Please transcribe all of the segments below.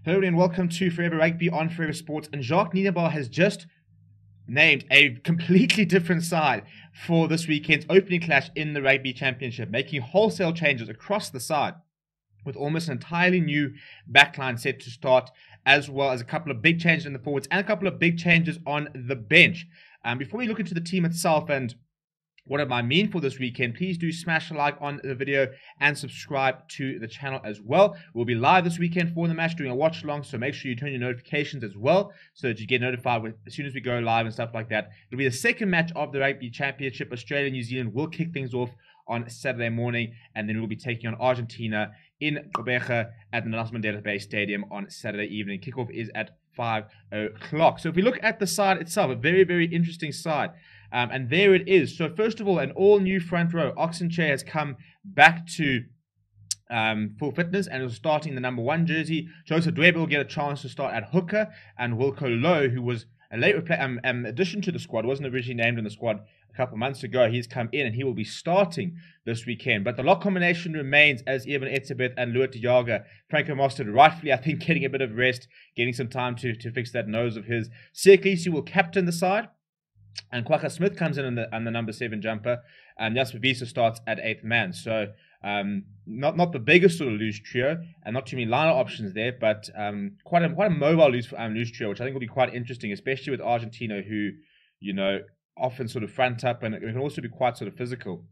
Hello and welcome to Forever Rugby on Forever Sports. And Jacques Nienaber has just named a completely different side for this weekend's opening clash in the Rugby Championship, making wholesale changes across the side with almost an entirely new backline set to start, as well as a couple of big changes in the forwards and a couple of big changes on the bench. Before we look into the team itself and what it might mean for this weekend, please do smash a like on the video and subscribe to the channel as well. We'll be live this weekend for the match doing a watch along, so make sure you turn your notifications as well so that you get notified as soon as we go live and stuff like that. It'll be the second match of the Rugby Championship. Australia and New Zealand will kick things off on Saturday morning, and then we'll be taking on Argentina in Gqeberha at the Nelson Mandela Bay Stadium on Saturday evening. Kickoff is at 5 o'clock. So if we look at the side itself, a very, very interesting side. And there it is. So first of all, an all-new front row. Oxenchair has come back to full fitness and is starting the number 1 jersey. Joseph Dwebe will get a chance to start at hooker, and Wilco Lowe, who was a late addition to the squad, wasn't originally named in the squad a couple of months ago. He's come in and he will be starting this weekend. But the lock combination remains as Eben Etzebeth and Louis de Jager. Franco Mostert rightfully, I think, getting a bit of rest, getting some time to fix that nose of his. Seklisi will captain the side, and Kwagga Smith comes in on the number 7 jumper, and Jasper Wiese starts at 8th man. So not the biggest sort of loose trio, and not too many liner options there, but quite a mobile loose trio, which I think will be quite interesting, especially with Argentina, who, you know, often sort of front up, and it can also be quite sort of physical.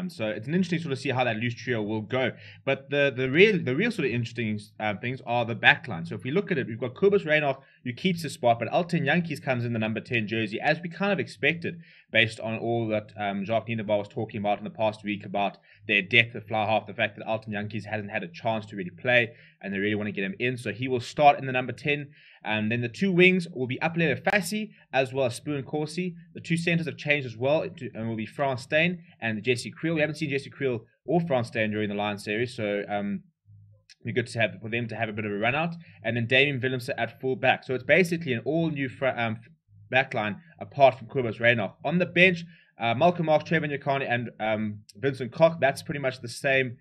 So it's an interesting sort of see how that loose trio will go. But the real sort of interesting things are the backline. So if we look at it, we've got Kobus Reinach, who keeps his spot, but Alton Yankees comes in the number 10 jersey, as we kind of expected, based on all that Jacques Nienaber was talking about in the past week about their depth at fly half, the fact that Alton Yankees hasn't had a chance to really play, and they really want to get him in. So he will start in the number 10. And then the 2 wings will be Upletter Fassi as well as Spoon Corsi. The 2 centers have changed as well, and will be Frans Steyn and Jesse Creel. We haven't seen Jesse Creel or Frans Steyn during the Lions series, so it'd be good to have for them to have a bit of a run out. And then Damien Willemse at full back. So it's basically an all new backline apart from Kobus Reinach. On the bench, Malcolm Marx, Trevor Nyakane, and Vincent Koch. That's pretty much the same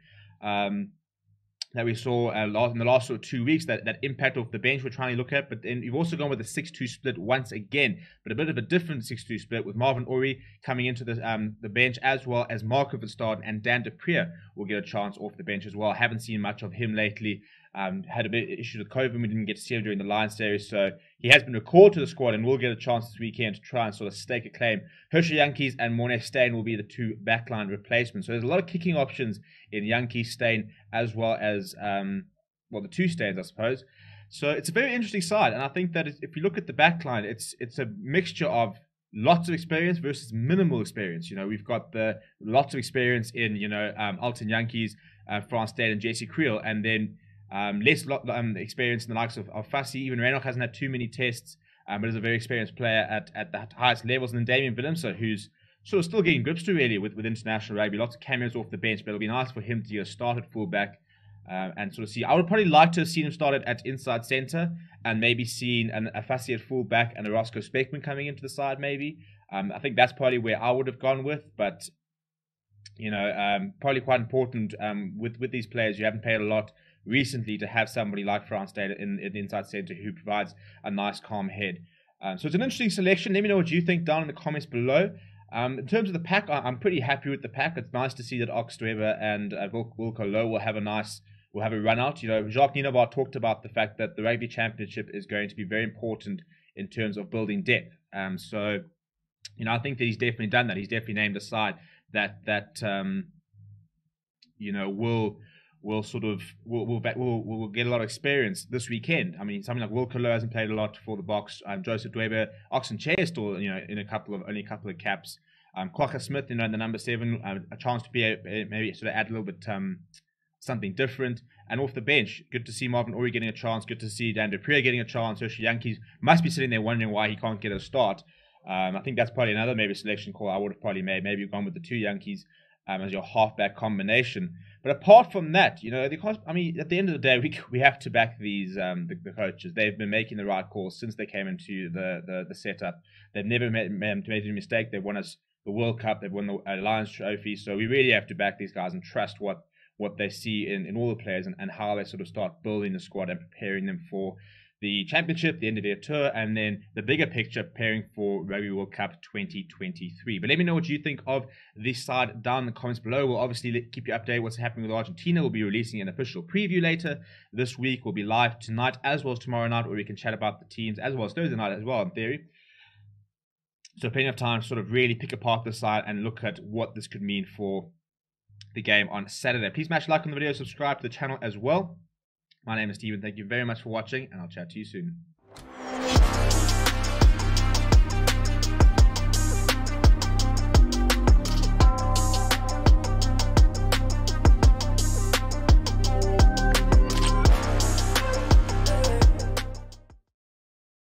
that we saw in the last sort of 2 weeks, that impact off the bench we're trying to look at. But then you've also gone with a 6-2 split once again, but a bit of a different 6-2 split with Marvin Ori coming into the bench, as well as Marco Verstappen, and Dan de Preer will get a chance off the bench as well. Haven't seen much of him lately. Had a bit of issues with COVID. We didn't get to see him during the Lions series, so he has been recalled to the squad and will get a chance this weekend to try and sort of stake a claim. Herschel Yankees and Morne Steyn will be the 2 backline replacements. So there's a lot of kicking options in Yankees, Steyn, as well as the 2 Steyns, I suppose. So it's a very interesting side, and I think that if you look at the backline, it's a mixture of lots of experience versus minimal experience. You know, we've got the lots of experience in Alton Yankees, Frans Steyn, and Jesse Creel, and then less experience in the likes of Fassi. Even Reinach hasn't had too many tests, but is a very experienced player at the highest levels. And then Damien Willemse, who's sort of still getting grips to really with international rugby. Lots of cameos off the bench, but it'll be nice for him to start at fullback and sort of see. I would probably like to have seen him started at inside centre, and maybe seen a Fassi at fullback and a Roscoe Speckman coming into the side maybe. I think that's probably where I would have gone with, but probably quite important with these players. You haven't paid a lot recently to have somebody like Frans Steyn in the inside centre who provides a nice calm head. So it's an interesting selection. Let me know what you think down in the comments below. In terms of the pack, I'm pretty happy with the pack. It's nice to see that Ox Dwebe and Wilco Lowe will have a run out. You know, Jacques Nienaber talked about the fact that the Rugby Championship is going to be very important in terms of building depth. So I think that he's definitely done that. He's definitely named a side that will get a lot of experience this weekend. I mean, something like Wilco Lowe hasn't played a lot for the Boks. Joseph Dwebe, Oxenchair still, in only a couple of caps. Kwagga Smith, in the number 7, a chance to be maybe sort of add a little bit something different. And off the bench, good to see Marvin Ori getting a chance. Good to see Dan de Preer getting a chance. Herschel Yankees must be sitting there wondering why he can't get a start. I think that's probably another maybe selection call I would have probably made. Maybe gone with the 2 Yankees as your halfback combination. But apart from that, at the end of the day, we have to back these the coaches. They've been making the right calls since they came into the setup. They've never made any mistake. They've won us the World Cup. They've won the Lions Trophy. So we really have to back these guys and trust what what they see in all the players, and how they sort of start building the squad and preparing them for the championship, the end of their tour, and then the bigger picture, preparing for Rugby World Cup 2023. But let me know what you think of this side down in the comments below. We'll obviously keep you updated what's happening with Argentina. We'll be releasing an official preview later this week. We'll be live tonight as well as tomorrow night, where we can chat about the teams, as well as Thursday night as well, in theory. So plenty of time to sort of really pick apart this side and look at what this could mean for the game on Saturday. Please smash a like on the video, subscribe to the channel as well. My name is Steven. Thank you very much for watching, and I'll chat to you soon.